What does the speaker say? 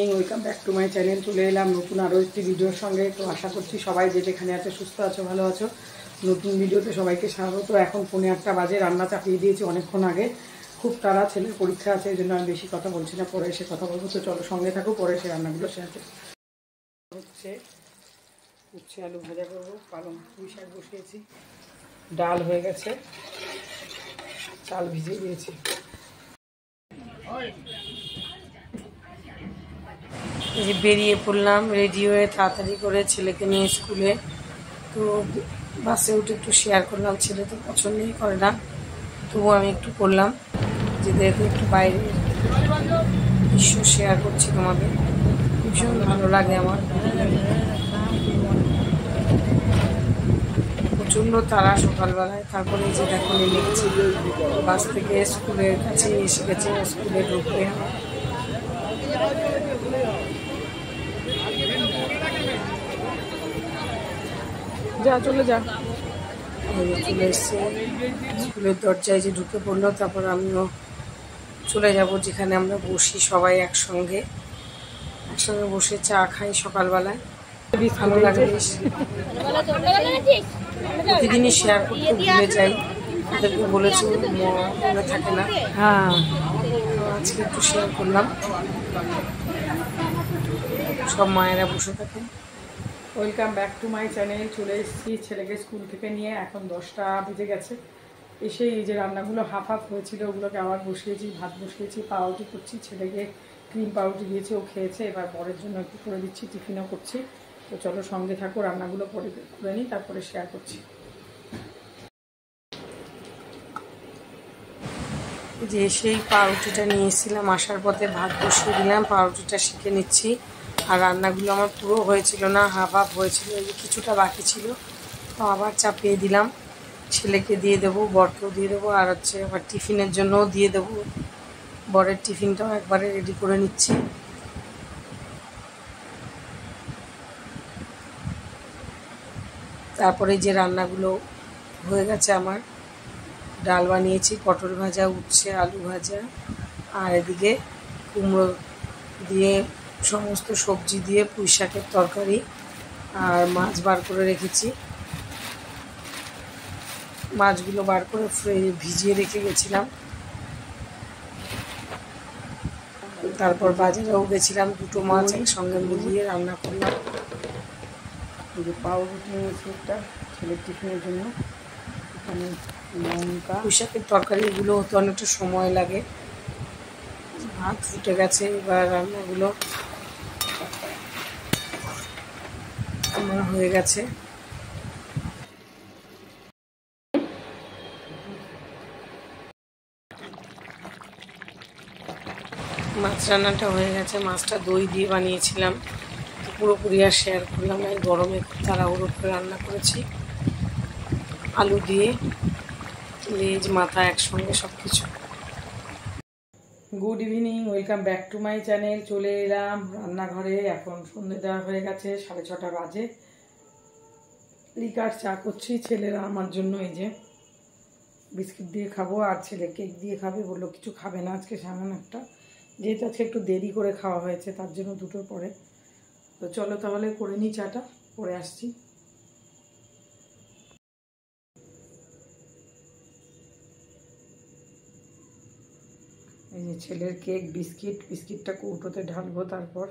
Evening, welcome back to my channel. চলে এলাম নতুন আরও একটি ভিডিওর সঙ্গে। তো আশা করছি সবাই যে যেখানে আছে সুস্থ আছো, ভালো আছো। নতুন ভিডিওতে সবাইকে স্বাগত। এখন 8:45 বাজে, রান্না চাপিয়ে দিয়েছি অনেকক্ষণ আগে। খুব তাড়া, ছেলের পরীক্ষা আছে, এই জন্য আমি বেশি কথা বলছি না, পরে এসে কথা বলবো। তো চলো সঙ্গে থাকো, পরে এসে রান্নাগুলো শেয়ার করবো। উচ্ছে আলু ভাজা করবো, পালং পুঁই শাক বসিয়েছি, ডাল হয়ে গেছে, চাল ভিজিয়ে দিয়েছি। এই যে বেরিয়ে পড়লাম রেডি হয়ে, তাড়াতাড়ি করে ছেলেকে নিয়ে স্কুলে। তো বাসে উঠে একটু শেয়ার করলাম, ছেলে তো পছন্দই করে না, তবু আমি একটু করলাম যে যেহেতু একটু বাইরে দৃশ্য শেয়ার করছি তোমাদের, ভীষণ ভালো লাগে আমার। প্রচণ্ড তারা সকালবেলায়। তারপরে এই যে দেখো নেমেছি, বাস থেকে স্কুলের কাছে এসে গেছে, স্কুলে ঢুকবে। যা চলে যা, চলে এসছে স্কুলের দরজায়, যে ঢুকে পড়লো। তারপর আমিও চলে যাব যেখানে আমরা বসি সবাই একসঙ্গে বসে চা খাই সকালবেলায়। ভালো লাগে বেশ। প্রতিদিনই শেয়ার করতে ভুলে যাই, ওদেরকে বলেছি মনে থাকে না। হ্যাঁ, আজকে একটু শেয়ার করলাম। সব মায়েরা বসে থাকে। Welcome back to my channel. চলে এসেছি ছেলেকে স্কুল থেকে নিয়ে, এখন 10টা বেজে গেছে। এসে এই যে রান্নাগুলো হাফ হাফ হয়েছিল, ওগুলোকে আবার বসিয়েছি, ভাত বসিয়েছি, পাউরুটি করছি। ছেলেকে ক্রিম পাউরুটি দিয়েছি, ও খেয়েছে। এবার পরের জন্য একটু করে দিচ্ছি, টিফিনও করছি। তো চলো সঙ্গে থাকো, রান্নাগুলো পরে করে নিই, তারপরে শেয়ার করছি। যে সেই পাউরুটিটা নিয়ে এসেছিলাম, আসার পথে ভাত বসিয়ে দিলাম, পাউরুটিটা শিখে নিচ্ছি। আর রান্নাগুলো আমার পুরো হয়েছিল না, হাফ হাফ হয়েছিল, এই যে কিছুটা বাকি ছিল, তো আবার চাপিয়ে দিলাম। ছেলেকে দিয়ে দেবো, বরকেও দিয়ে দেবো, আর আবার টিফিনের জন্যও দিয়ে দেবো। বরের টিফিনটাও একবারে রেডি করে নিচ্ছি। তারপরে যে রান্নাগুলো হয়ে গেছে আমার, ডাল বানিয়েছি, পটল ভাজা, উচ্ছে আলু ভাজা, আর এদিকে কুমড়ো দিয়ে সমস্ত সবজি দিয়ে পুঁই শাকের তরকারি, আর মাছ বার করে রেখেছি। মাছগুলো বার করে ভিজিয়ে রেখে গেছিলাম। তারপর বাজারেও গেছিলাম, দুটো মাছ একসঙ্গে মিলিয়ে রান্না করলাম। পাউরুটি নিয়েছি একটা ছেলের টিফিনের জন্য, এখানে লঙ্কা। পুঁই শাকের তরকারি এগুলো হতে অনেকটা সময় লাগে। ভাত ফুটে গেছে, এবার রান্নাগুলো আমার হয়ে গেছে। মাছ রান্নাটা হয়ে গেছে, মাছটা দই দিয়ে বানিয়েছিলাম, পুরোপুরি আর শেয়ার করলাম না। গরমে খুব তাড়াহুড়ো করে রান্না করেছি, আলু দিয়ে লেজ মাথা একসঙ্গে সব কিছু। Good evening, welcome back to my channel. চলে এলাম রান্নাঘরে। এখন সন্ধ্যে দেওয়া হয়ে গেছে, 6:30 বাজে। লিকার চা করছি ছেলেরা আমার জন্য। এই যে বিস্কিট দিয়ে খাবো, আর ছেলে কেক দিয়ে খাবে। বললো কিছু খাবে না আজকে, সামান্য একটা, যেহেতু আজকে একটু দেরি করে খাওয়া হয়েছে, তার জন্য 2টোর পরে। তো চলো তাহলে করে নিই চাটা, পরে আসছি। এই যে ছেলের কেক, বিস্কিটটা কৌটোতে ঢালবো, তারপর